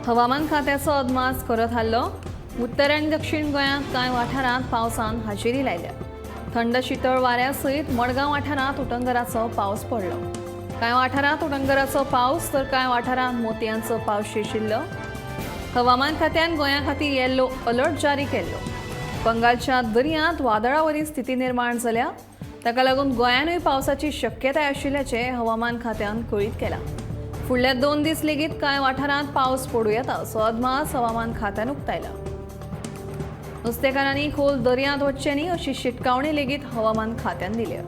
हवामान खात्याचो अदमास करत हाल्लो. उत्तर आनी दक्षिण गोंयांत कांय वाठारांत पावसान हाजेरी लायल्या. थंड शीतळ वाऱ्या सयत मडगांव वाठारांत उटंगराचो पावस पडलो. कांय वाठारांत उटंगराचो पावस तर कांय वाठारांत मोतयांचो पावस शिरशिल्लो. हवामान खात्यान गोंया खातीर येल्लो अलर्ट जारी केल्लो. बंगालच्या दर्यांत वादळावरी स्थिती निर्माण जाल्या. ताका लागून गोंयानूय पावसाची शक्यताय आशिल्ल्याचें हवामान खात्यान कळीत केलां. फुडल्या 2 दीस लेगीत कांय वाठारांत पावस पडूं येता असो अदमास हवामान खात्यान उक्तायला. नुस्तेकारांनी खोल दर्यांत वचचें न्ही अशी शिटकावणी लेगीत हवामान खात्यान दिल्या.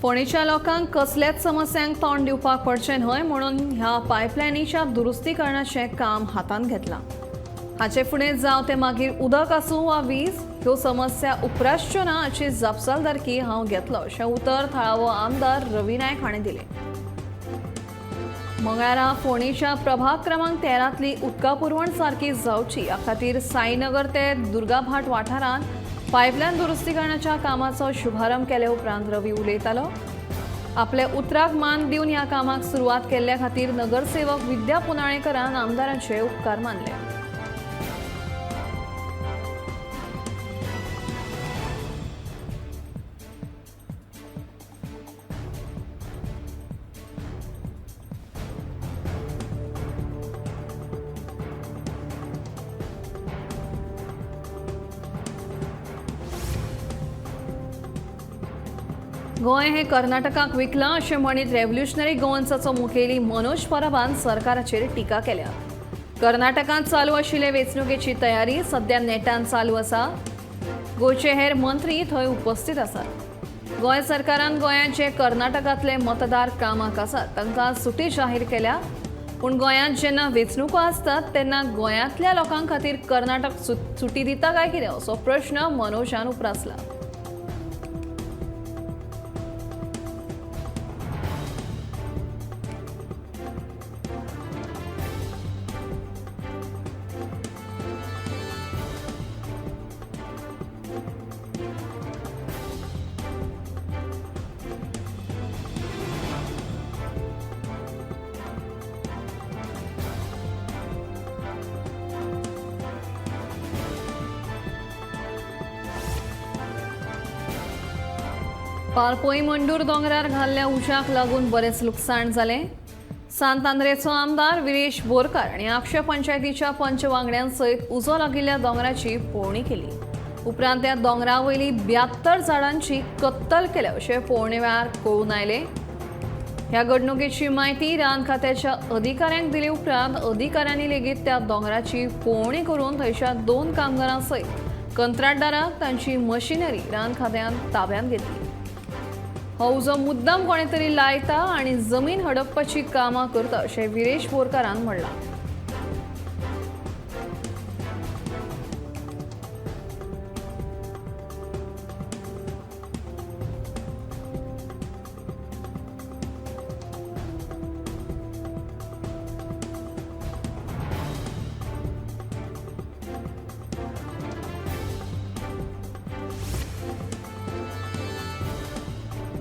फोंडेच्या लोकांक कसल्याच समस्यांक तोंड दिवपाक पडचें न्हय म्हणून ह्या पायपलायनीच्या दुरुस्तीकरणाचें काम हातांत घेतलां. हाचे फुडें जावं ते मागीर उदक आसूं वा वीज, ह्यो समस्या उपरासच्यो ना हाची जापसालदारकी हांव घेतलो अशें उतर थळावो आमदार रवी नायक हाणें दिलें. मंगळारा फोंडेच्या प्रभाग क्रमांक 13तली उदका पुरवण सारकी जावची ह्या खातीर साईनगर ते दुर्गाभाट वाठारांत पायपलायन दुरुस्तीकरणाच्या कामाचो शुभारंभ केले उपरांत रवी उलयतालो. आपले उतराक मान दिवन ह्या कामाक सुरवात केल्ल्या खातीर नगरसेवक विद्या पुनाळेकरान आमदारांचे उपकार मानले. गोंय हे कर्नाटकाक विकलां अशें म्हणीत रेव्होल्युशनरी गोवन्साचो मुखेली मनोज परबान सरकाराचेर टिका केल्या. कर्नाटकांत चालू आशिल्ले वेंचणुकेची तयारी सध्या नेटान चालू आसा. गोंयचे हेर मंत्री थंय उपस्थित आसात. गोंय सरकारान गोंयांत जे कर्नाटकांतले मतदार कामाक आसात तांकां सुटी जाहीर केल्या. पूण गोंयांत जेन्ना वेंचणुको आसतात तेन्ना गोंयांतल्या लोकां खातीर कर्नाटक सुटी दिता काय कितें असो प्रश्न मनोजान उपरासला. पालपोई मंडूर दोंगरार घाल्ल्या उज्याक लागून बरेच लुकसाण जालें. सांत आंद्रेचो आमदार विरेश बोरकार आनी आक्षे पंचायतीच्या पंच वांगड्यां सयत उजो लागिल्ल्या दोंगराची पळोवणी केली. उपरांत त्या दोंगरा वयली 72 झाडांची कत्तल केल्या अशें पळोवणे वेळार कळून आयलें. ह्या घडणुकेची म्हायती रान खात्याच्या अधिकाऱ्यांक दिली उपरांत अधिकाऱ्यांनी लेगीत त्या दोंगराची पळोवणी करून थंयच्या 2 कामगारां सयत कंत्राटदाराक तांची मशिनरी रान खात्यान ताब्यांत घेतली. हो उजो मुद्दाम कोणे तरी लायता आनी जमीन हडपपाची कामां करता अशें विरेश बोरकारान म्हणलां.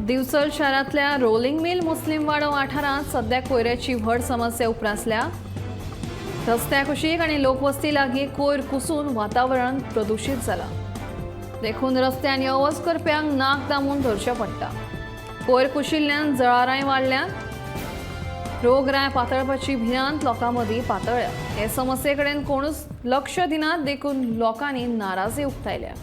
दिवचल शारांतल्या रोलिंग मिल मुस्लिम वाडो वाठारांत सध्या कोयऱ्याची व्हड समस्या उपरासल्या. रस्त्या कुशीक आनी लोकवस्ती लागीं कोयर कुसून वातावरण प्रदुशीत जालां. देखून रस्त्यान येवज करप्यांक नाक दामून धरचें पडटा. कोयर कुशिल्ल्यान जळारांय वाडल्यान रोगराय पातळपाची भिरांत लोकां मदीं पातळ्ळ्या. हे समस्ये कडेन कोणूच लक्ष दिनात देखून लोकांनी नाराजी उक्तायल्या.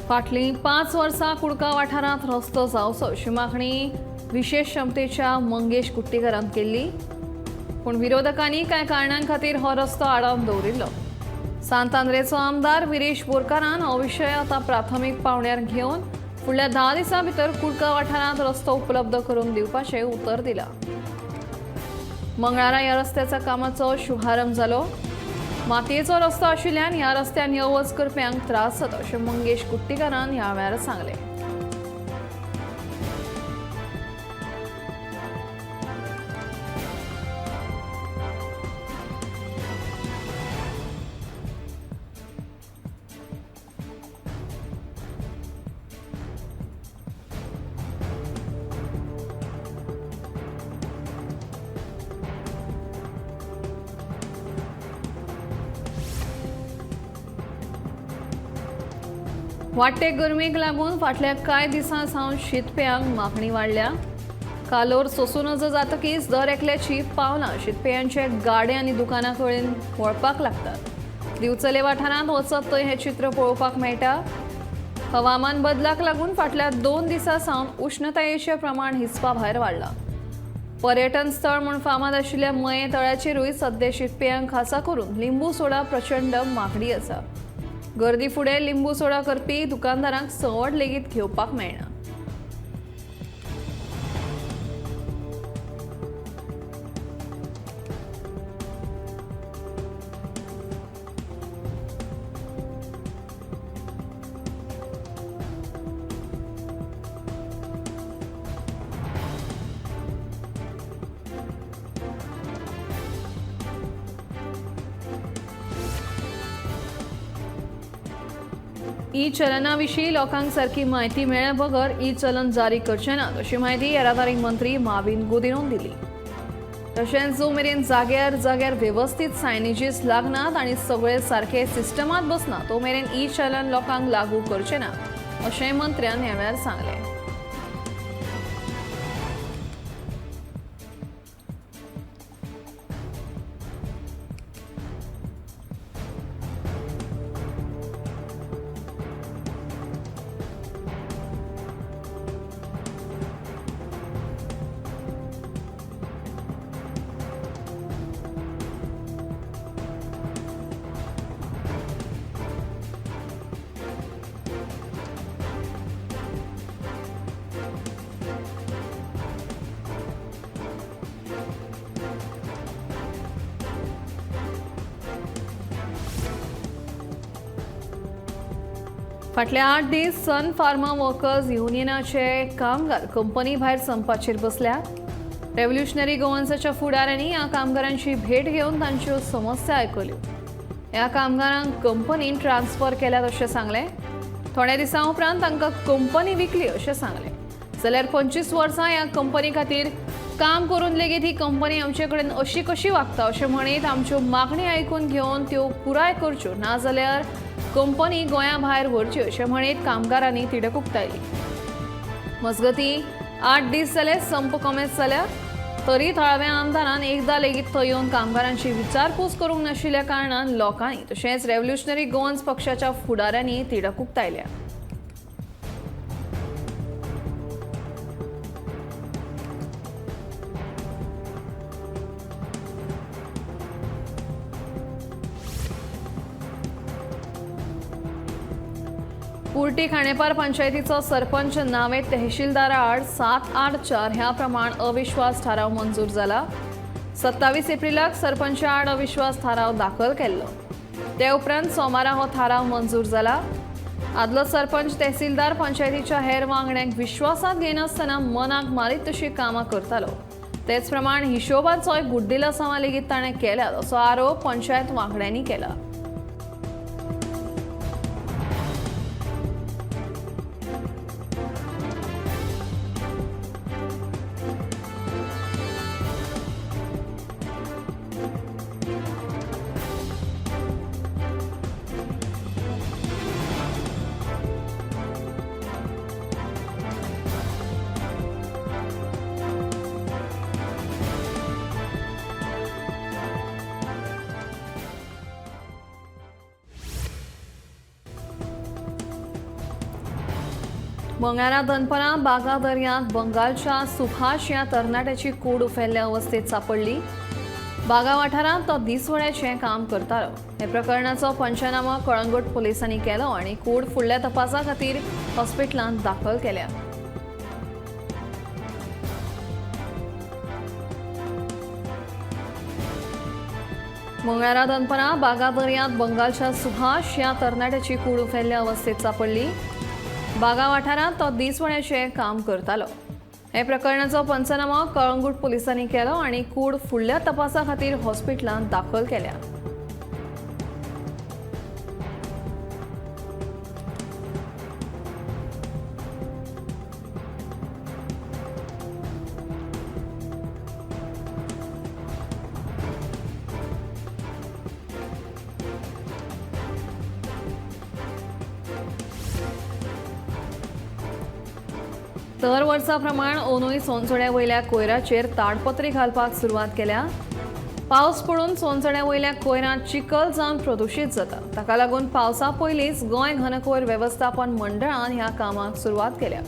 फाटलीं 5 वर्सां कुडका वाठारांत रस्तो जावचो अशी मागणी विशेष क्षमतेच्या मंगेश कुट्टीकरान केल्ली, पूण विरोधकांनी कांय कारणां खातीर हो रस्तो आडावन दवरिल्लो. सांत आंद्रेचो आमदार विरेश बोरकारान हो विशय आतां प्राथमीक पावण्यार घेवन फुडल्या 10 दिसां भितर कुडका वाठारांत रस्तो उपलब्ध करून दिवपाचें उतर दिलां. मंगळारा ह्या रस्त्याच्या कामाचो शुभारंभ जालो. मातयेचो रस्तो आशिल्ल्यान ह्या रस्त्यान यो वच करप्यांक त्रास जाता अशें मंगेश कुट्टीकरान ह्या वेळार सांगलें. वाडटे गरमेक लागून फाटल्या कांय दिसां सावन शीतपेयांक मागणी वाडल्या. कालोर सोंसूं नजो जातकीच दर एकल्याची पावलां शीतपेयांचे गाडे आनी दुकानां कडेन वळपाक लागतात. दिवचले वाठारांत वचत थंय हें चित्र पळोवपाक मेळटा. हवामान बदलाक लागून फाटल्या 2 दिसां सावन उश्णतायेचें प्रमाण हिसपा भायर वाडलां. पर्यटन स्थळ म्हूण फामाद आशिल्ल्या मये तळ्याचेरूय सद्या शीतपेयांक खासा करून लिंबू सोडा प्रचंड मागणी आसा. गर्दी फुडें लिंबू सोडा करपी दुकानदारांक संवड लेगीत घेवपाक मेळना. ई चलना लोकांक सारकी माहिती मेळ्ळे बगर ई चलन जारी करचे नात अशी माहिती येरादारी मंत्री माविन गुदिनोन दिली. तशेंच जो मेरेन जाग्यार जाग्यार वेवस्थीत सायनेजीस लागनात आनी सगळे सारखे सिस्टमात बसना तो मेरेन ई चलन लोकांक लागू करचे ना अशेंय मंत्र्यान ह्या वेळार सांगलें. फाटले 8 दीस सन फार्मा वर्कर्स युनियनाचे कामगार कंपनी भायर संपाचेर बसल्या. रेव्होल्युशनरी गोवन्साच्या फुडाऱ्यांनी ह्या कामगारांची भेट घेवन तांच्यो समस्या आयकल्यो. ह्या कामगारांक कंपनीन ट्रान्सफर केल्यात अशें सांगलें. थोड्या दिसां उपरांत तांकां कंपनी विकली अशें सांगलें. जाल्यार 25 वर्सां ह्या कंपनी खातीर काम करून लेगीत ही कंपनी आमचे कडेन अशी कशी वागता अशें म्हणीत आमच्यो मागणी आयकून घेवन त्यो पुराय करच्यो नाजाल्यार कंपनी गोंया भायर व्हरची अशें म्हणीत कामगारांनी तिडक उक्तायली. मजगतीं 8 दीस जाले संप कोमेस जाल्या तरी थळाव्या आमदारान एकदां लेगीत थंय येवन कामगारांची विचारपूस करूंक नाशिल्ल्या कारणान लोकांनी तशेंच रेव्होल्युशनरी गोवन्स पक्षाच्या फुडाऱ्यांनी तिडक उक्तायल्या. कुर्टी खाणेपार पंचायतीचो सरपंच नावे तहसीलदारा आड 784 ह्या प्रमाण अविश्वास थाराव मंजूर जाला. 27 एप्रिलाक सरपंचा आड अविश्वास थाराव दाखल केल्लो. ते उपरांत सोमारा हो थाराव मंजूर जाला. आदलो सरपंच तहसीलदार पंचायतीच्या हेर वांगड्यांक विश्वासात घेनासतना मनाक मारीत तशी कामां करतालो. तेच प्रमाण हिशोबाचोय बुड्डिला सामा लेगीत ताणें केल्यात असो आरोप पंचायत वांगड्यांनी केला. मंगळारा दनपारां बागा दर्यांत बंगालच्या सुभाष या तरणाट्याची कूड उफेल्ल्या अवस्थेत सापडली. बागा वाठारांत तो दिसवड्याचें काम करतालो. हे प्रकरणाचो पंचनामा कळंगूट पुलिसांनी केलो आनी कूड फुडल्या तपासा खातीर हॉस्पिटलांत दाखल केल्या. मंगळारा दनपारां बागा दर्यांत बंगालच्या सुभाष या तरणाट्याची कूड उफेल्ल्या अवस्थेत सापडली. बागा वाठारांत तो दिसवड्याचें काम करतालो. हे प्रकरणाचो पंचनामा कळंगूट पुलिसांनी केलो आनी कूड फुडल्या तपासा खातीर हॉस्पिटलांत दाखल केल्या. दर वर्सा प्रमाण अंदूय सोनसड्या वयल्या कोयराचेर ताडपत्री घालपाक सुरवात केल्या. पावस पडून सोनसड्या वयल्या कोयरांत चिखल जावन प्रदूशीत जाता. ताका लागून पावसा पयलींच गोंय घनकोयर वेवस्थापन मंडळान ह्या कामाक सुरवात केल्या.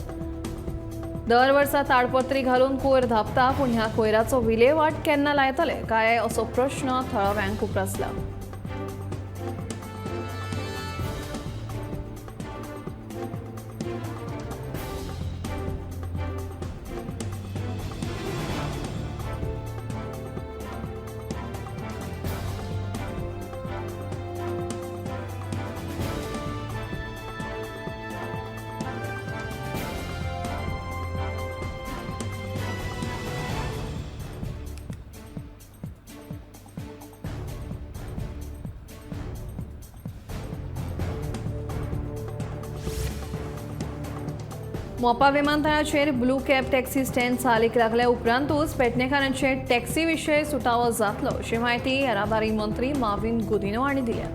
दर वर्सा ताडपत्री घालून कोयर धांपता, पूण ह्या कोयराचो विलेवाट केन्ना लायतले काय असो प्रश्न थळाव्यांक उपरासला. मोपा विमानतळाचेर ब्लू कॅब टॅक्सी स्टँड चालीक लागल्या उपरांतूच पेडणेकारांचे टॅक्सी विशय सुटावो जातलो अशी म्हायती येरादारी मंत्री माविन गुदिन्हो हांणी दिल्या.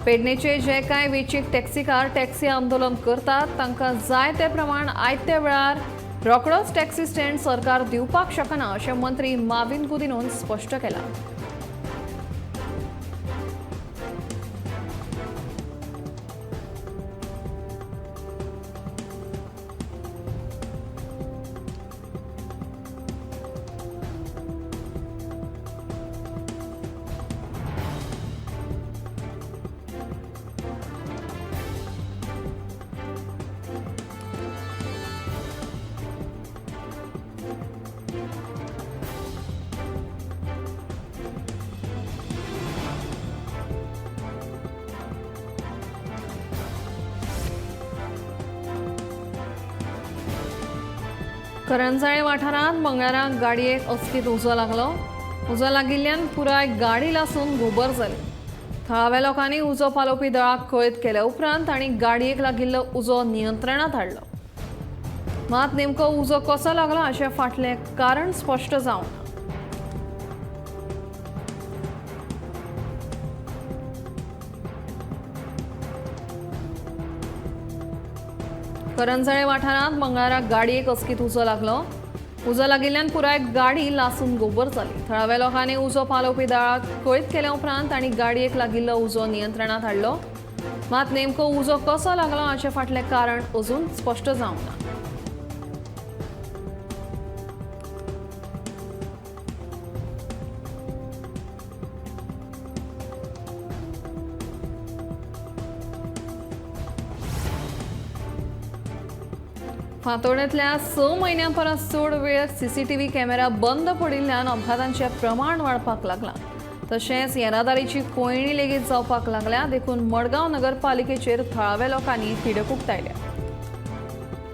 पेडणेचे जे कांय वेंचीक टॅक्सीकार टॅक्सी आंदोलन करतात तांकां जाय ते प्रमाण आयत्या वेळार रोखडोच टॅक्सी स्टँड सरकार दिवपाक शकना अशें मंत्री माविन गुदिन्होन स्पश्ट केलां. करंजाळे वाठारांत मंगळारा गाडयेक अचकीत उजो लागलो. उजो लागिल्ल्यान पुराय गाडी लासून गोबर जाली. थळाव्या लोकांनी उजो पालोवपी दळाक कळीत केल्या उपरांत तांणी गाडयेक लागिल्लो उजो नियंत्रणांत हाडलो. मात नेमको उजो कसो लागलो हाचें फाटलें कारण स्पश्ट जावंक ना. करंजाळे वाठारांत मंगळारा गाडयेक अचकीत उजो लागलो. उजो लागिल्ल्यान पुराय गाडी लासून गोबर जाली. थळाव्या लोकांनी उजो पालोवपी दळाक कळीत केल्या उपरांत तांणी गाडयेक लागिल्लो उजो नियंत्रणांत हाडलो. मात नेमको उजो कसो लागलो हाचें फाटलें कारण अजून स्पश्ट जावंक ना. फांतोडेंतल्या 6 म्हयन्यां परस चड वेळ सीसीटीव्ही कॅमेरा बंद पडिल्ल्यान अपघातांचें प्रमाण वाडपाक लागलां. तशेंच येरादारीची कोयणी लेगीत जावपाक लागल्या. देखून मडगांव नगरपालिकेचेर थळाव्या लोकांनी तिडक उक्तायल्या.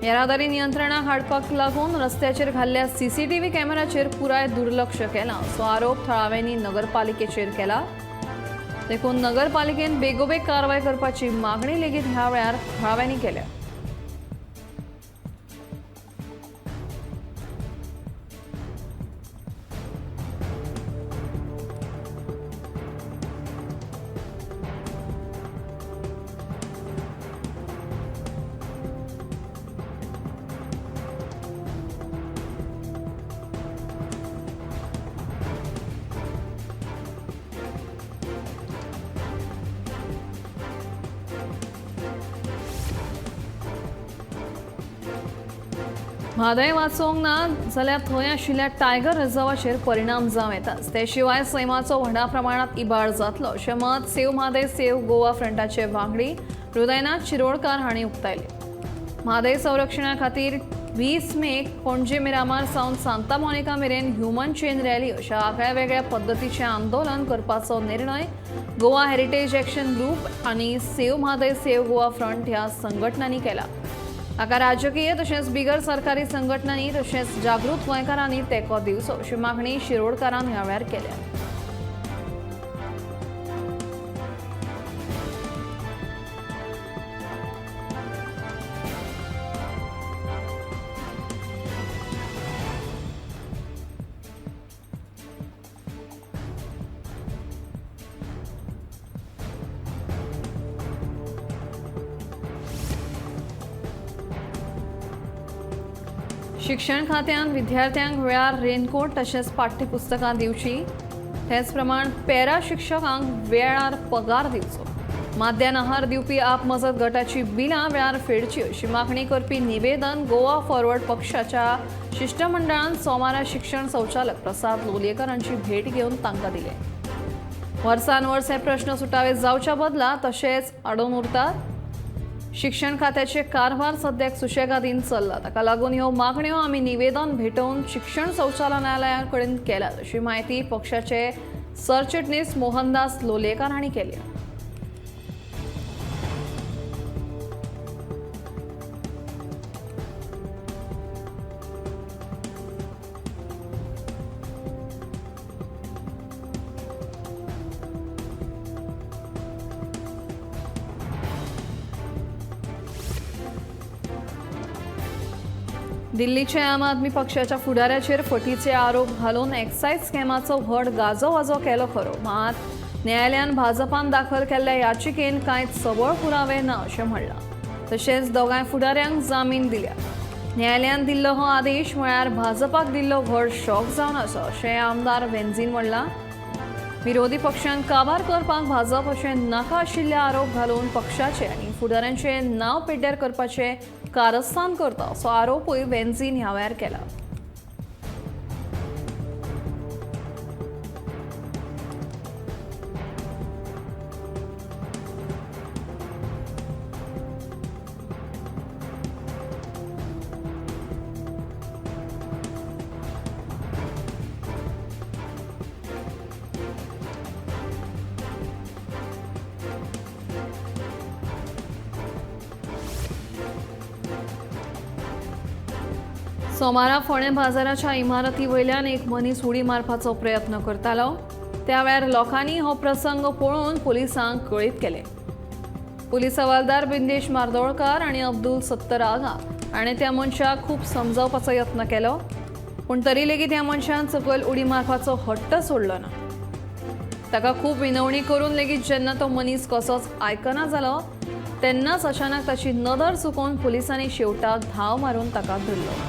येरादारी नियंत्रणाक हाडपाक लागून रस्त्याचेर घाल्ल्या सीसीटीव्ही कॅमेराचेर पुराय दुर्लक्ष केलां असो आरोप थळाव्यांनी नगरपालिकेचेर केला. देखून नगरपालिकेन बेगोबेग कारवाय करपाची मागणी लेगीत ह्या वेळार थळाव्यांनी केल्या. म्हादय वाचोवंक ना जाल्यार थंय आशिल्ल्या टायगर रिझर्वाचेर परिणाम जावं येतात. ते शिवाय सैमाचो व्हडा प्रमाणात इबाड जातलो अशें मत सेव म्हादय सेव गोवा फ्रंटाचे वांगडी हृदयनाथ शिरोडकार हांणी उक्तायलें. म्हादय संरक्षणा खातीर 20 मेक पणजे मिरामार सावन सांता मोनिका मेरेन ह्युमन चेन रॅली अशा आगळ्या वेगळ्या पद्दतीचें आंदोलन करपाचो निर्णय गोवा हेरिटेज एक्शन ग्रुप आनी save Mhadei save Goa front ह्या संघटनांनी केला. हाका राजकीय तशेंच बिगर सरकारी संघटनांनी तशेंच जागृत गोंयकारांनी तेंको दिवचो अशी मागणी शिरोडकारान ह्या वेळार केल्या. शिक्षण खात्यान विद्यार्थ्यांक वेळार रेनकोट तशेंच पाठ्यपुस्तकां दिवची. तेच प्रमाण पॅरा शिक्षकांक वेळार पगार दिवचो. माध्यान आहार दिवपी आप मजत गटाची बिलां वेळार फेडची अशी मागणी करपी निवेदन गोवा फॉरवर्ड पक्षाच्या शिष्टमंडळान सोमारा शिक्षण संचालक प्रसाद लोलयेकर हांची भेट घेवन तांकां दिले. वर्सान वर्स हे प्रश्न सुटावे जावच्या बदला तशेंच आडोवन उरतात. शिक्षण खात्याचे कारभार सद्याक सुशेगादीन चल्ला. ताका लागून ह्यो मागण्यो आमी निवेदन भेटोवन शिक्षण संचालनालया कडेन केल्यात अशी माहिती पक्षाचे सरचिटणीस मोहनदास लोलयेकर हांणी केली. दिल्लीचे आम आदमी पक्षाच्या फुडाऱ्याचेर फटीचे आरोप घालून एक्सायज स्कॅमाचो व्हड गाजोवाजो केलो खरो, मात न्यायालयान भाजपान दाखल केल्ल्या याचिकेन कांयच सबळ पुरावे ना अशें म्हणलां. तशेंच दोगांय फुडाऱ्यांक जामीन दिल्या. न्यायालयान दिल्लो हो आदेश म्हळ्यार भाजपाक दिल्लो व्हड शॉक जावन आसा अशें आमदार वेंझीन म्हणलां. विरोधी पक्षांक काबार करपाक भाजप अशें नाका आशिल्ले आरोप घालून पक्षाचे आनी फुडाऱ्यांचे नांव पिड्ड्यार करपाचे कारस्थान करता असो आरोपूय वेंझीन ह्या वेळार केला. सोमारा फोंडे बाजाराच्या इमारती वयल्यान एक मनीस उडी मारपाचो प्रयत्न करतालो. त्या वेळार लोकांनी हो प्रसंग पळोवन पुलिसांक कळीत केले. पुलीस हवालदार बिंदेश मार्दोळकार आनी अब्दुल सत्तर आगा हाणें त्या मनशाक खूब समजावपाचो यत्न केलो, पूण तरी लेगीत ह्या मनशान सकयल उडी मारपाचो हट्ट सोडलो ना. ताका खूब विनवणी करून लेगीत जेन्ना तो मनीस कसोच आयकना जालो तेन्नाच अचानक ताची नदर चुकोवन पुलिसांनी शेवटाक धांव मारून ताका धरलो.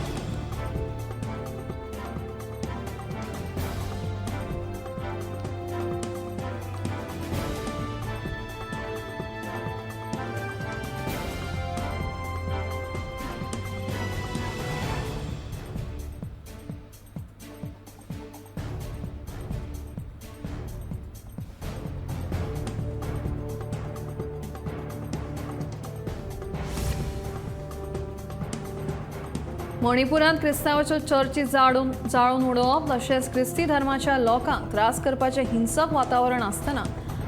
मणिपुरांत क्रिस्तांवाच्यो चर्ची जाळून उडोवप तशेंच क्रिस्ती धर्माच्या लोकांक त्रास करपाचें हिंसक वातावरण आसतना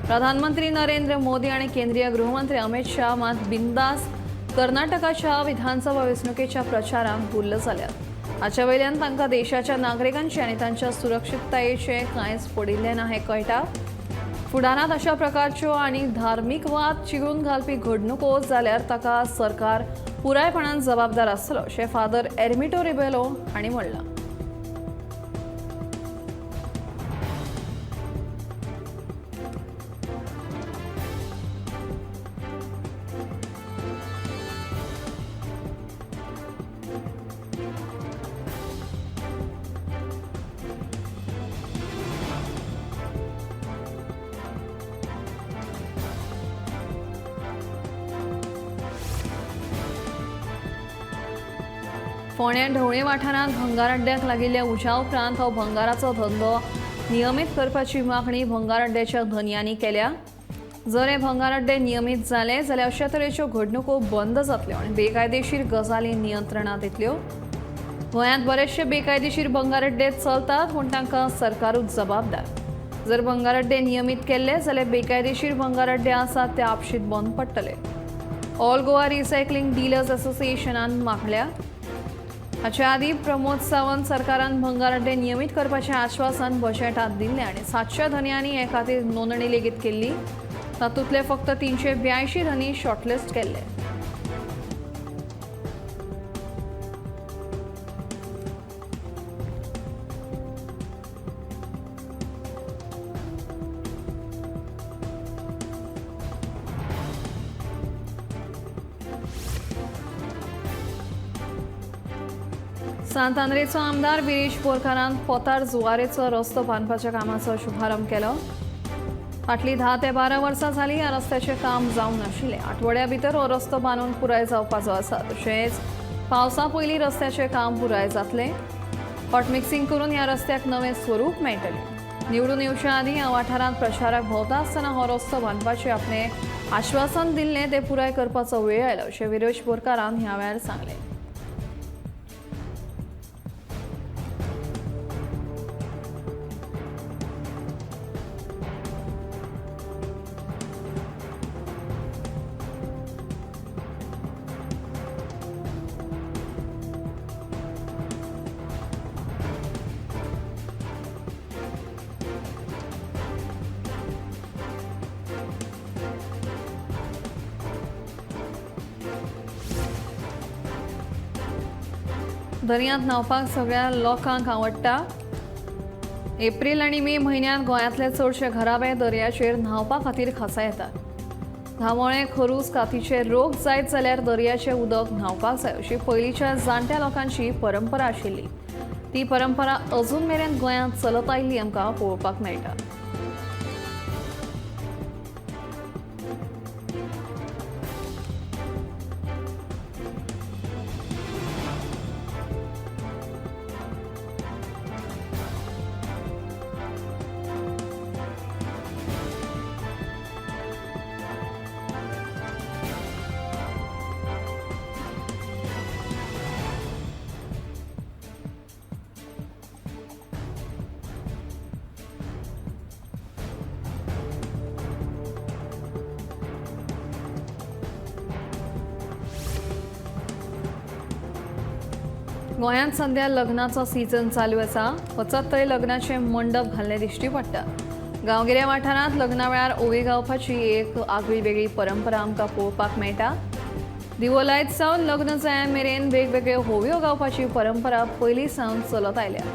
प्रधानमंत्री नरेंद्र मोदी आनी केंद्रीय गृहमंत्री अमित शाह मात बिंदास कर्नाटकाच्या विधानसभा वेंचणुकेच्या प्रचारांत गुल्ल जाल्यात. हाचे वयल्यान तांकां देशाच्या नागरिकांचे आनी तांच्या सुरक्षीततायेचें कांयच पडिल्लें ना हें कळटा. फुडारांत अशा प्रकारच्यो आनी धार्मीक वाद चिरून घालपी घडणुको जाल्यार ताका सरकार पुरायपणान जबाबदार आसतलो अशें फादर एर्मिटो रिबेलो हांणी म्हणलां. फोंड्या ढवळे वाठारांत भंगार अड्ड्याक लागिल्ल्या उज्या उपरांत हो भंगाराचो धंदो नियमीत करपाची मागणी भंगार अड्ड्याच्या धन्यांनी केल्या। जर हे भंगार अड्डे नियमीत जाले जाल्यार अशा तरेच्यो घडणुको बंद जातल्यो आनी बेकायदेशीर गजाली नियंत्रणांत येतल्यो। गोंयांत बरेचशे बेकायदेशीर भंगार अड्डे चलतात पूण तांकां सरकारूच जबाबदार। जर भंगार अड्डे नियमीत केल्ले जाल्यार बेकायदेशीर भंगार अड्डे आसात ते आपशीत बंद पडटले। ऑल गोवा रिसायकलिंग डीलर्स असोसिएशनान मागल्या। हाच्या आदी प्रमोद सावंत सरकारान भंगार अड्डे नियमीत करपाचें आश्वासन बजेटांत दिल्लें आनी 700 धन्यांनी हे खातीर नोंदणी लेगीत केल्ली। तातूंतले फक्त 382 धनी शॉर्टलिस्ट केल्ले। सांत आंद्रेचो आमदार विरेश बोरकारान पोतार जुवारेचो रस्तो बांदपाच्या कामाचो शुभारंभ केलो। फाटलीं 10 ते 12 वर्सां जालीं ह्या रस्त्याचें काम जावंक नाशिल्लें। आठवड्या भितर हो रस्तो बांदून पुराय जावपाचो आसा। तशेंच पावसा पयलीं रस्त्याचें काम पुराय जातलें। हॉट मिक्सिंग करून ह्या रस्त्याक नवें स्वरूप मेळटलें। निवडून येवच्या आदीं ह्या वाठारांत प्रचाराक भोंवता आसतना हो रस्तो बांदपाचें आपणें आश्वासन दिल्लें तें पुराय करपाचो वेळ आयलो अशें विरेश बोरकारान ह्या वेळार सांगलें। दर्यांत न्हावपाक सगळ्या लोकांक आवडटा। एप्रिल आनी मे म्हयन्यांत गोंयांतले चडशे घराबे दर्याचेर न्हावपा खातीर खासा येतात। धामोळे, खरूस, कातीचे रोग जायत जाल्यार दर्याचें उदक न्हावपाक जाय अशी पयलींच्या जाणट्या लोकांची परंपरा आशिल्ली। ती परंपरा अजून मेरेन गोंयांत चलत आयिल्ली आमकां पळोवपाक मेळटा। गोंयांत सध्या लग्नाचो सीझन चालू आसा। वचत थंय लग्नाचे मंडप घाल्ले दिश्टी पडटा। गांवगिऱ्या वाठारांत लग्ना वेळार ओवी गावपाची एक आगळी वेगळी परंपरा आमकां पळोवपाक मेळटा। दिवो लायत सावन लग्न जाय मेरेन वेगवेगळ्यो होवयो गावपाची परंपरा पयलीं सावन चलत आयल्या।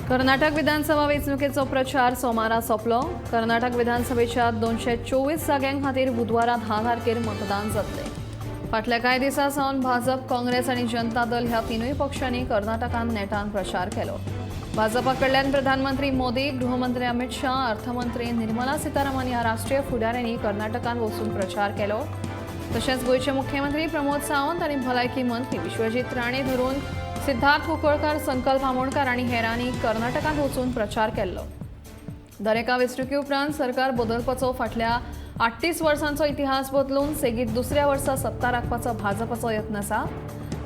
कर्नाटक विधानसभा वेंचणुकेचो प्रचार सोमारा सोंपलो। कर्नाटक विधानसभेच्या 224 जाग्यां खातीर बुधवारा 10 तारखेर मतदान जातलें। फाटल्या कांय दिसां सावन भाजप, काँग्रेस आनी जनता दल ह्या तिनूय पक्षांनी कर्नाटकांत नेटान प्रचार केलो। भाजपा कडल्यान प्रधानमंत्री मोदी, गृहमंत्री अमित शाह, अर्थमंत्री निर्मला सीतारामन ह्या राष्ट्रीय फुडाऱ्यांनी कर्नाटकांत वचून प्रचार केलो। तशेंच गोंयचे मुख्यमंत्री प्रमोद सावंत आनी भलायकी मंत्री विश्वजीत राणे धरून सिद्धार्थ कुंकळकार, संकल्प आमोणकार आनी हेरांनी कर्नाटकांत वचून प्रचार केल्लो। दरेका वेंचणुके उपरांत सरकार बदलपाचो फाटल्या 38 वर्सांचो इतिहास बदलून सेगीत दुसऱ्या वर्सा सत्ता राखपाचो भाजपाचो यत्न आसा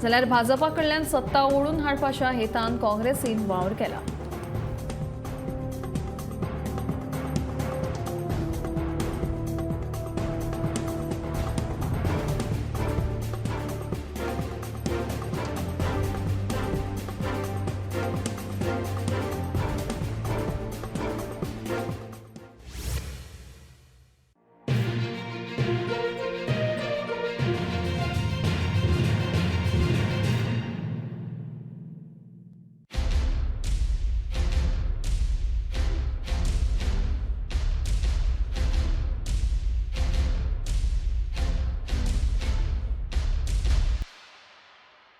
जाल्यार भाजपा कडल्यान सत्ता ओडून हाडपाच्या हेतान काँग्रेसीन वावर केला।